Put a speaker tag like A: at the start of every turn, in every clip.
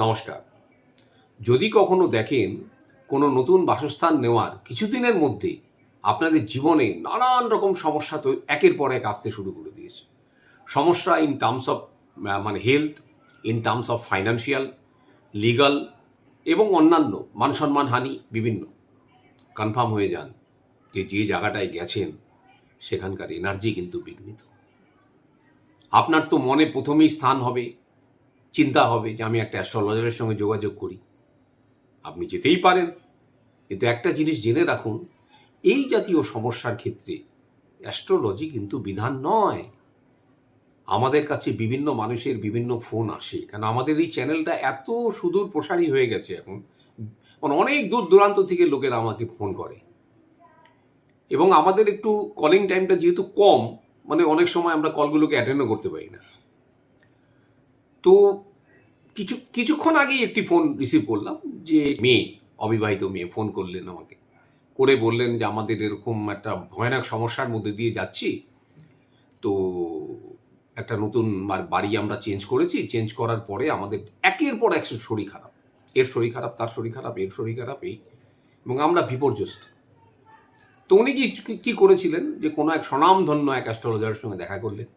A: নমস্কার। যদি কখনো দেখেন কোনো নতুন বাসস্থান নেওয়ার কিছুদিনের মধ্যে আপনাদের জীবনে নানান রকম সমস্যা তো একের পর এক আসতে শুরু করে দিয়েছে। সমস্যা ইন টার্মস অফ মানে health, in terms of financial, legal এবং অন্যান্য মান সম্মান হানি বিভিন্ন। কনফার্ম হয়ে যান যে যে জায়গাটায় গেছেন সেখানকার এনার্জি কিন্তু বিঘ্নিত। আপনার তো মনে প্রথমেই স্থান হবে, চিন্তা হবে যে আমি একটা অ্যাস্ট্রোলজারের সঙ্গে যোগাযোগ করি। আপনি যেতেই পারেন, কিন্তু একটা জিনিস জেনে রাখুন, এই জাতীয় সমস্যার ক্ষেত্রে অ্যাস্ট্রোলজি কিন্তু বিধান নয়। আমাদের কাছে বিভিন্ন মানুষের বিভিন্ন ফোন আসে, কারণ আমাদের এই চ্যানেলটা এত সুদূর প্রসারী হয়ে গেছে এখন, অনেক দূর দূরান্ত থেকে লোকেরা আমাকে ফোন করে এবং আমাদের একটু কলিং টাইমটা যেহেতু কম, মানে অনেক সময় আমরা কলগুলোকে অ্যাটেন্ডও করতে পারি না। তো কিছুক্ষণ আগেই একটি ফোন রিসিভ করলাম, যে মেয়ে, অবিবাহিত মেয়ে ফোন করলেন আমাকে, করে বললেন যে আমাদের এরকম একটা ভয়ানক সমস্যার মধ্যে দিয়ে যাচ্ছি, তো একটা নতুন বাড়ি আমরা চেঞ্জ করেছি, চেঞ্জ করার পরে আমাদের একের পর এক শরীর খারাপ, এর শরীর খারাপ, তার শরীর খারাপ, এর শরীর খারাপ, এই, এবং আমরা বিপর্যস্ত। তো উনি কি করেছিলেন, যে কোনো এক স্বনামধন্য এক অ্যাস্ট্রোলজারের সঙ্গে দেখা করলেন।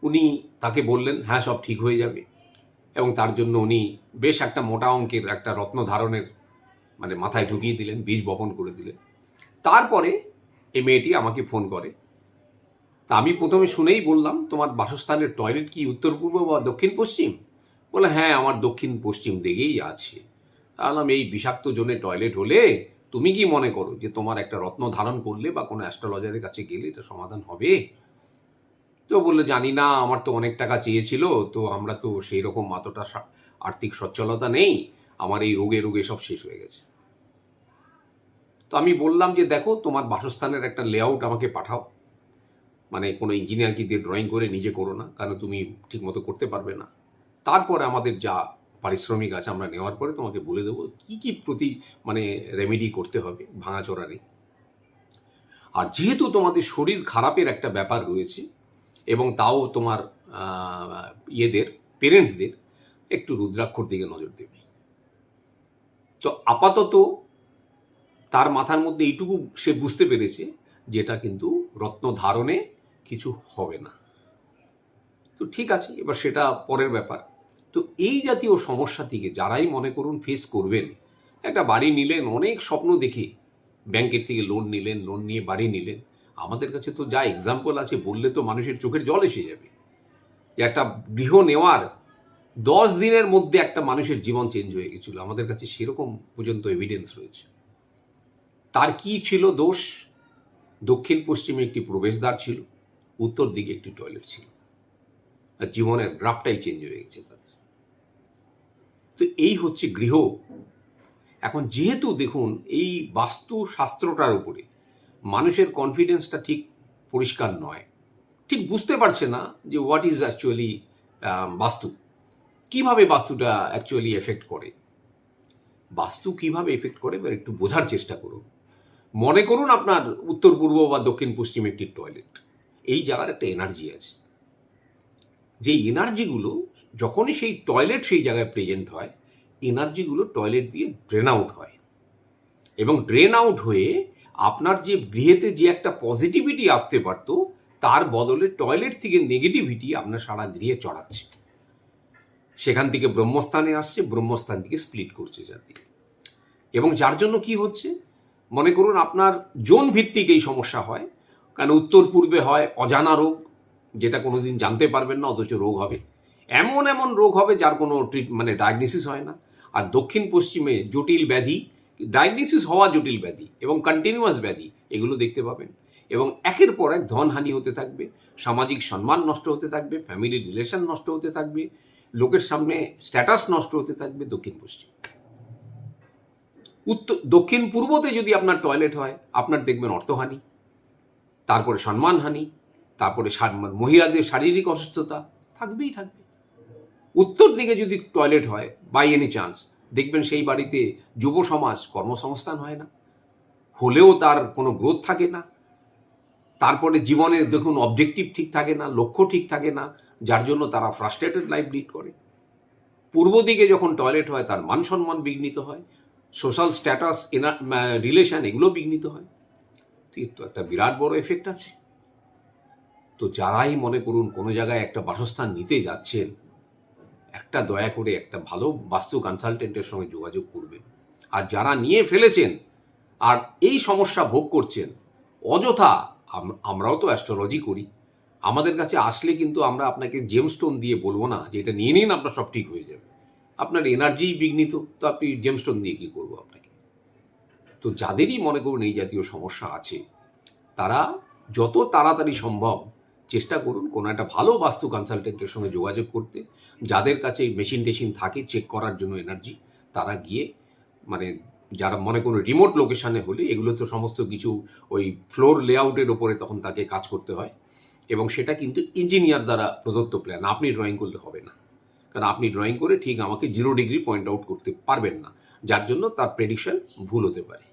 A: উনি তাকে বললেন হ্যাঁ সব ঠিক হয়ে যাবে, এবং তার জন্য উনি বেশ একটা মোটা অঙ্কের একটা রত্ন ধারণের মানে মাথায় ঢুকিয়ে দিলেন, বীজ বপন করে দিলেন। তারপরে এই মেয়েটি আমাকে ফোন করে। তা আমি প্রথমে শুনেই বললাম, তোমার বাসস্থানের টয়লেট কি উত্তর পূর্ব বা দক্ষিণ পশ্চিম? বলে হ্যাঁ আমার দক্ষিণ পশ্চিম দিকেই আছে। তাহলে এই বিষাক্ত জোনে টয়লেট হলে তুমি কি মনে করো যে তোমার একটা রত্ন ধারণ করলে বা কোনো অ্যাস্ট্রোলজারের কাছে গেলে এটা সমাধান হবে? তো বললো জানি না, আমার তো অনেক টাকা চেয়েছিল, তো আমরা তো সেই রকম মাত্রটা আর্থিক সচ্ছলতা নেই, আমার এই রোগে রোগে সব শেষ হয়ে গেছে। তো আমি বললাম যে দেখো, তোমার বাসস্থানের একটা লেআউট আমাকে পাঠাও, মানে কোনো ইঞ্জিনিয়ারকে দিয়ে ড্রয়িং করে নিজে করো না, কারণ তুমি ঠিকমতো করতে পারবে না। তারপরে আমাদের যা পারিশ্রমিক আছে আমরা নেওয়ার পরে তোমাকে বলে দেবো কী কী মানে রেমেডি করতে হবে, ভাঙাচোরা নেই। আর যেহেতু তোমাদের শরীর খারাপের একটা ব্যাপার রয়েছে, এবং তাও তোমার ইয়েদের পেরেন্টসদের একটু রুদ্রাক্ষর দিকে নজর দেবে। তো আপাতত তার মাথার মধ্যে এইটুকু সে বুঝতে পেরেছে, যেটা কিন্তু রত্ন ধারণে কিছু হবে না। তো ঠিক আছে, এবার সেটা পরের ব্যাপার। তো এই জাতীয় সমস্যা থেকে যারাই মনে করুন ফেস করবেন, একটা বাড়ি নিলেন, অনেক স্বপ্ন দেখে ব্যাংকের থেকে লোন নিলেন, লোন নিয়ে বাড়ি নিলেন। আমাদের কাছে তো যা এক্সাম্পল আছে বললে তো মানুষের চোখের জল এসে যাবে, যে একটা গৃহ নেওয়ার 10 দিনের মধ্যে একটা মানুষের জীবন চেঞ্জ হয়ে গেছিল। আমাদের কাছে সেরকম পর্যন্ত এভিডেন্স রয়েছে। তার কি ছিল দোষ? দক্ষিণ পশ্চিমে একটি প্রবেশদ্বার ছিল, উত্তর দিকে একটি টয়লেট ছিল, আর জীবনের গ্রাফটাই চেঞ্জ হয়ে গেছে তাদের। তো এই হচ্ছে গৃহ। এখন যেহেতু দেখুন এই বাস্তু শাস্ত্রটার উপরে মানুষের কনফিডেন্সটা ঠিক পরিষ্কার নয়, ঠিক বুঝতে পারছে না যে হোয়াট ইজ অ্যাকচুয়ালি বাস্তু, কিভাবে বাস্তুটা অ্যাকচুয়ালি এফেক্ট করে। বাস্তু কিভাবে এফেক্ট করে এবার একটু বোঝার চেষ্টা করুন। মনে করুন আপনার উত্তর পূর্ব বা দক্ষিণ পশ্চিম একটি টয়লেট, এই জায়গার একটা এনার্জি আছে, যে এনার্জিগুলো যখনই সেই টয়লেট সেই জায়গায় প্রেজেন্ট হয়, এনার্জিগুলো টয়লেট দিয়ে ড্রেন আউট হয়, এবং ড্রেন আউট হয়ে আপনার যে গৃহেতে যে একটা পজিটিভিটি আসতে পারতো, তার বদলে টয়লেট থেকে নেগেটিভিটি আপনার সারা গৃহে চড়াচ্ছে। সেখান থেকে ব্রহ্মস্থানে আসছে, ব্রহ্মস্থান থেকে স্প্লিট করছে চারদিকে। এবং যার জন্য কি হচ্ছে, মনে করুন আপনার জোন ভিত্তিক এই সমস্যা হয়, কারণ উত্তর পূর্বে হয় অজানা রোগ, যেটা কোনোদিন জানতে পারবেন না, অথচ রোগ হবে। এমন এমন রোগ হবে যার কোনো মানে ডায়াগনোসিস হয় না। আর দক্ষিণ পশ্চিমে জটিল ব্যাধি, ডায়াগনোসিস হওয়া জটিল ব্যাধি এবং কন্টিনিউয়াস ব্যাধি, এগুলো দেখতে পাবেন। এবং একের পর এক ধনহানি হতে থাকবে, সামাজিক সম্মান নষ্ট হতে থাকবে, ফ্যামিলি রিলেশন নষ্ট হতে থাকবে, লোকের সামনে স্ট্যাটাস নষ্ট হতে থাকবে। দক্ষিণ পশ্চিম। দক্ষিণ পূর্বতে যদি আপনার টয়লেট হয়, আপনার দেখবেন অর্থহানি, তারপরে সম্মানহানি, তারপরে মহিলাদের শারীরিক অসুস্থতা থাকবেই থাকবে। উত্তর দিকে যদি টয়লেট হয় বাই এনি চান্স, দেখবেন সেই বাড়িতে যুব সমাজ কর্মসংস্থান হয় না, হলেও তার কোনো গ্রোথ থাকে না। তারপরে জীবনে দেখুন অবজেক্টিভ ঠিক থাকে না, লক্ষ্য ঠিক থাকে না, যার জন্য তারা ফ্রাস্ট্রেটেড লাইফ লিড করে। পূর্ব দিকে যখন টয়লেট হয় তার মান সম্মান বিঘ্নিত হয়, সোশ্যাল স্ট্যাটাস, রিলেশন এগুলো বিঘ্নিত হয়। তো একটা বিরাট বড় এফেক্ট আছে। তো যারাই মনে করুন কোনো জায়গায় একটা বাসস্থান নিতে যাচ্ছেন, একটা দয়া করে একটা ভালো বাস্তু কনসালটেন্টের সঙ্গে যোগাযোগ করবেন। আর যারা নিয়ে ফেলেছেন আর এই সমস্যা ভোগ করছেন, অযথা আমরাও তো অ্যাস্ট্রোলজি করি, আমাদের কাছে আসলে কিন্তু আমরা আপনাকে জেমস্টোন দিয়ে বলবো না যে এটা নিয়ে নিন আপনার সব ঠিক হয়ে যাবে। আপনার এনার্জিই বিঘ্নিত, তো আপনি জেমস্টোন দিয়ে কী করবো আপনাকে? তো যাদেরই মনে করুন এই জাতীয় সমস্যা আছে, তারা যত তাড়াতাড়ি সম্ভব চেষ্টা করুন কোনো একটা ভালো বাস্তু কনসালটেন্টের সঙ্গে যোগাযোগ করতে। যাদের কাছে মেশিন টেশিন থাকে চেক করার জন্য এনার্জি, তারা গিয়ে মানে যারা মনে করুন রিমোট লোকেশানে হলে এগুলো তো সমস্ত কিছু ওই ফ্লোর লেআউটের ওপরে তখন তাকে কাজ করতে হয়, এবং সেটা কিন্তু ইঞ্জিনিয়ার দ্বারা প্রদত্ত প্ল্যান, আপনি ড্রয়িং করলে হবে না। কারণ আপনি ড্রয়িং করে ঠিক আমাকে 0 ডিগ্রি পয়েন্ট আউট করতে পারবেন না, যার জন্য তার প্রেডিকশন ভুল হতে পারে।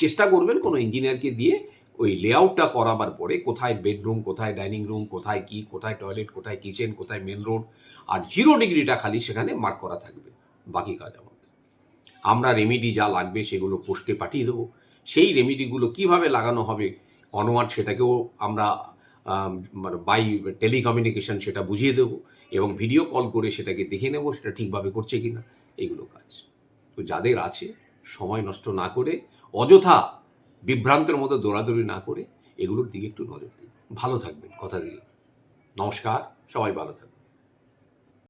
A: চেষ্টা করবেন কোনো ইঞ্জিনিয়ারকে দিয়ে ওই লেআউটটা করাবার পরে কোথায় বেডরুম, কোথায় ডাইনিং রুম, কোথায় কি, কোথায় টয়লেট, কোথায় কিচেন, কোথায় মেন রোড, আর 0 ডিগ্রিটা খালি সেখানে মার্ক করা থাকবে। বাকি কাজ আমাদের। আমরা রেমেডি যা লাগবে সেগুলো পোস্টে পাঠিয়ে দেবো। সেই রেমেডিগুলো কিভাবে লাগানো হবে অনওয়ার্ড সেটাকেও আমরা মানে বাই টেলিকমিউনিকেশন সেটা বুঝিয়ে দেবো, এবং ভিডিও কল করে সেটাকে দেখে নেব সেটা ঠিকভাবে করছে কি না, এগুলো কাজ। তো যাদের আছে সময় নষ্ট না করে, অযথা বিভ্রান্তের মধ্যে দৌড়াদৌড়ি না করে এগুলোর দিকে একটু নজর দিন। ভালো থাকবেন, কথা দিলাম। নমস্কার, সবাই ভালো থাকবেন।